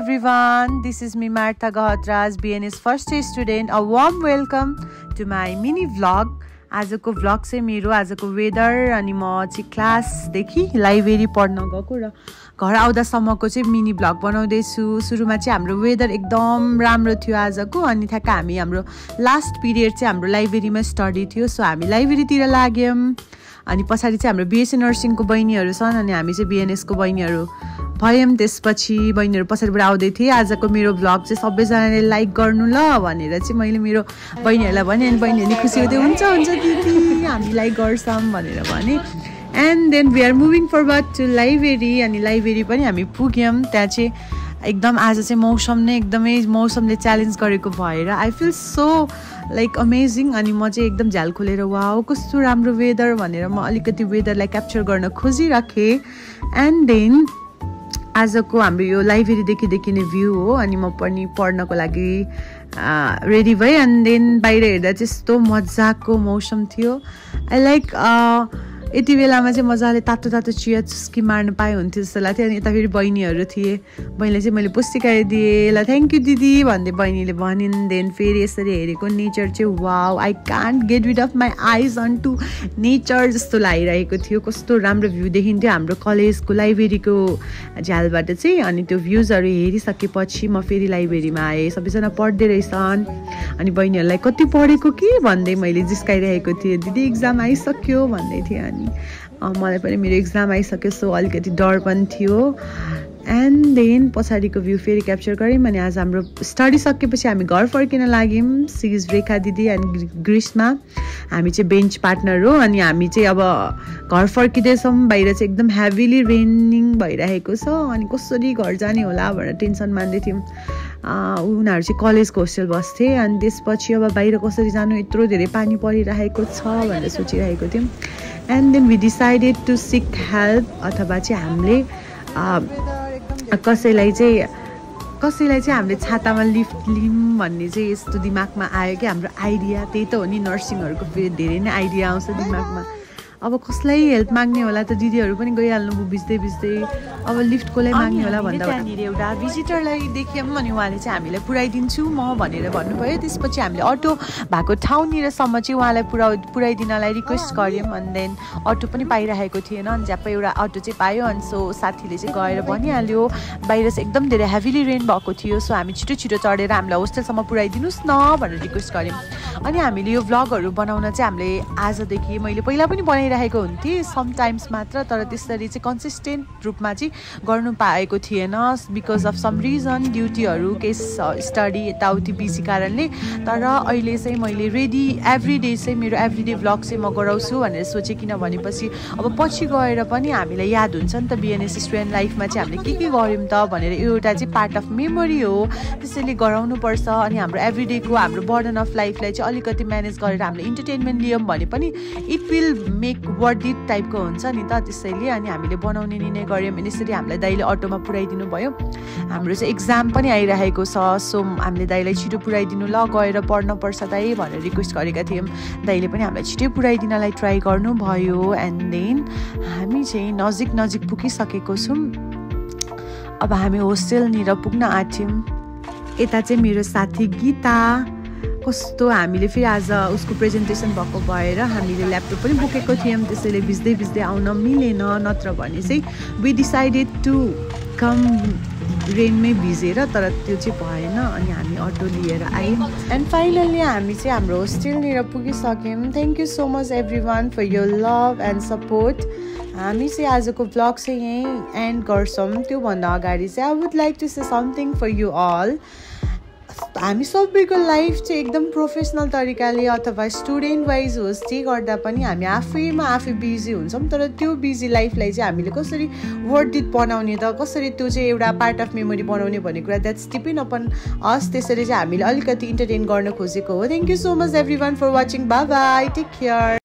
everyone, this is me Martha Gahatraj, BNS first year student. A warm welcome to my mini vlog. आजको vlog चाहिँ मेरो आजको weather अनि म चाहिँ क्लासदेखि लाइब्रेरी पढ्न गएको र घर आउँदासम्मको चाहिँ मिनी भ्लग बनाउँदै छु। सुरुमा चाहिँ हाम्रो वेदर एकदम राम्रो थियो आजको, अनि ठ्याक्क हामी हाम्रो लास्ट पिरियड चाहिँ हाम्रो लाइब्रेरीमा स्टडी थियो, सो हामी लाइब्रेरीतिर लाग्यौं। अनि पछाडी चाहिँ हाम्रो बीएससी नर्सिङको बहिनीहरु छन् अनि हामी चाहिँ बीएनएस को बहिनीहरु भयौं। त्यसपछि बहिनीहरु पछाडीबाट आउँदै थिए। आजको मेरो भ्लग चाहिँ सबैजनाले लाइक गर्नु ल भनेर चाहिँ मैले मेरो बहिनीहरुलाई भने, अनि बहिनीहरुले खुसी हुँदै हुन्छ दिदी हामी लाइक गर्छौं भनेर भने। And then we are moving forward to library, अनि लाइब्रेरी पनि हामी पुग्यौं। त्यहाँ चाहिँ एकदम आज चाहिँ मौसम नै एकदमै मौसमले च्यालेन्ज गरेको भएर I feel so like amazing. अनि म चाहिँ एकदम झ्याल खोलेर वाउ कस्तो राम्रो वेदर भनेर म अलिकति वेदरलाई क्याप्चर गर्न खोजिराखेँ। एन्ड देन आजको हाम्रो यो लाइब्रेरीदेखि देखिने भ्यू हो। अनि म पनि पढ्नको लागि रेडी भएँ। एन्ड देन बाहिर हेर्दा चाहिँ यस्तो मजाको मौसम थियो। आई लाइक यति बेलामा चाहिँ मजाले तातो तातो चिया चुस्की मार्न पाए हुन्थ्यो जस्तो लाग्थ्यो। अनि यता फेरि बहिनीहरू थिए, बहिनीले चाहिँ मैले पुस्तिकाएर दिएँ, ल थ्याङ्क यू दिदी भन्दै बहिनीले भनिन्। देन फेरि यसरी हेरेको नेचर चाहिँ wow, I can't get rid of my eyes on to nature जस्तो लागिरहेको थियो। कस्तो राम्रो भ्यू देखिन्थ्यो हाम्रो कलेजको लाइब्रेरीको झ्यालबाट चाहिँ। अनि त्यो भ्युजहरू हेरिसकेपछि म फेरि लाइब्रेरीमा आएँ। सबैजना पढ्दै रहेछन् अनि बहिनीहरूलाई कति पढेको कि भन्दै मैले जिस्काइरहेको थिएँ, दिदी एक्जाम आइसक्यो भन्दै थिएँ। अनि मलाई पनि मेरो एक्जाम आइसक्यो, सो अलिकति डर पनि थियो। एन्ड देन पछाडिको भ्यू फेरि क्याप्चर गऱ्यौँ। अनि आज हाम्रो स्टडी सकेपछि हामी घर फर्किन लाग्यौँ। सिज रेखा दिदी एन्ड ग्रीष्मा हामी चाहिँ बेन्च पार्टनर हो। अनि हामी चाहिँ अब घर फर्किँदैछौँ। बाहिर चाहिँ एकदम हेभिली रेनिङ भइरहेको छ। अनि कसरी घर जाने होला भनेर टेन्सन मान्दै थियौँ। उनीहरू चाहिँ कलेजको होस्टेल बस्थे। अनि त्यसपछि अब बाहिर कसरी जानु, यत्रो धेरै पानी परिरहेको छ भनेर सोचिरहेको थियौँ। And then we decided to seek help, अथवा चाहिँ हामीले कसैलाई चाहिँ हामीले छातामा लिफ्ट लिउँ भन्ने चाहिँ यस्तो दिमागमा आयो कि हाम्रो आइडिया त्यही त हो नि। नर्सिङहरूको फेरि धेरै नै आइडिया आउँछ दिमागमा। अब कसलाई हेल्प माग्ने होला त, दिदीहरू पनि गइहाल्नु भयो बिच्दै बिच्दै। अब लिफ्ट कसलाई माग्ने होला भन्दा त्यहाँनिर एउटा भिजिटरलाई देख्यौँ। अनि उहाँले चाहिँ हामीलाई पुऱ्याइदिन्छु म भनेर भन्नुभयो। त्यसपछि हामीले अटो भएको ठाउँनिरसम्म चाहिँ उहाँलाई पुऱ्याइदिनलाई रिक्वेस्ट गऱ्यौँ। अनि देन अटो पनि पाइरहेको थिएन। अनि झ्याप्प एउटा अटो चाहिँ पायो। अनि सो साथीले चाहिँ गएर भनिहाल्यो। बाहिर चाहिँ एकदम धेरै हेभिली रेन भएको थियो, सो हामी छिटो छिटो चढेर हामीलाई होस्टेलसम्म पुऱ्याइदिनुहोस् न भनेर रिक्वेस्ट गऱ्यौँ। अनि हामीले यो भ्लगहरू बनाउन चाहिँ हामीले आजदेखि, मैले पहिला पनि बनाइरहेको हुन्थेँ समटाइम्स मात्र, तर त्यसरी चाहिँ कन्सिस्टेन्ट रूपमा चाहिँ गर्नु पाएको थिएन बिकज अफ सम रिजन, ड्युटीहरू केस स्टडी यताउति बिजी कारणले। तर अहिले चाहिँ मैले रेडी एभ्री डे चाहिँ मेरो एभ्री डे भ्लग चाहिँ म गराउँछु भनेर सोचेँ। किन भनेपछि अब पछि गएर पनि हामीलाई याद हुन्छ नि त बीएनएस स्टुडेन्ट लाइफमा चाहिँ हामीले के गऱ्यौँ त भनेर। एउटा चाहिँ पार्ट अफ मेमोरी हो, त्यसैले गराउनुपर्छ। अनि हाम्रो एभ्री डेको हाम्रो बर्डन अफ लाइफलाई चाहिँ अलिकति म्यानेज गरेर हामीले इन्टरटेनमेन्ट लियौँ भने पनि it will make worth it टाइपको हुन्छ नि त। त्यसैले अनि हामीले बनाउने निर्णय गऱ्यौँ। यसरी हामीलाई दाइले अटोमा पुऱ्याइदिनु भयो। हाम्रो चाहिँ एक्जाम पनि आइरहेको छ, सो हामीले दाइलाई छिटो पुऱ्याइदिनु ल, गएर पढ्नुपर्छ दाइ भनेर रिक्वेस्ट गरेका थियौँ। दाइले पनि हामीलाई छिटै पुऱ्याइदिनलाई ट्राई गर्नुभयो। एन्ड देन हामी चाहिँ नजिक पुगिसकेको छौँ। अब हामी होस्टेलनिर पुग्न आँट्यौँ। यता चाहिँ मेरो साथी गीता, कस्तो हामीले फेरि आज उसको प्रेजेन्टेसन भएको भएर हामीले ल्यापटप पनि बोकेको थियौँ, त्यसैले भिज्दै आउन मिलेन। नत्र भने चाहिँ वी डिसाइडेड टु कम रेनमै भिजेर, तर त्यो चाहिँ भएन। अनि हामी अटो लिएर आयौँ। एन्ड फाइनल्ली हामी चाहिँ हाम्रो होस्टेलनिर पुगिसक्यौँ। Thank you so much every one for your love and support. हामी चाहिँ आजको भ्लग चाहिँ यहीँ एन्ड गर्छौँ। त्योभन्दा अगाडि चाहिँ I would like to say something for you all. हामी सबैको लाइफ चाहिँ एकदम प्रोफेसनल तरिकाले अथवा स्टुडेन्ट वाइज होस् जे गर्दा पनि हामी आफै बिजी हुन्छौँ। तर त्यो बिजी लाइफलाई चाहिँ हामीले कसरी वर्थ इट बनाउने त, कसरी त्यो चाहिँ एउटा पार्ट अफ मेमोरी बनाउने भन्ने कुरा द्याट्स डिपेन्ड अपन अस। त्यसरी चाहिँ हामीले अलिकति इन्टरटेन गर्न खोजेको हो। Thank you so much every one for watching. Bye bye, take care.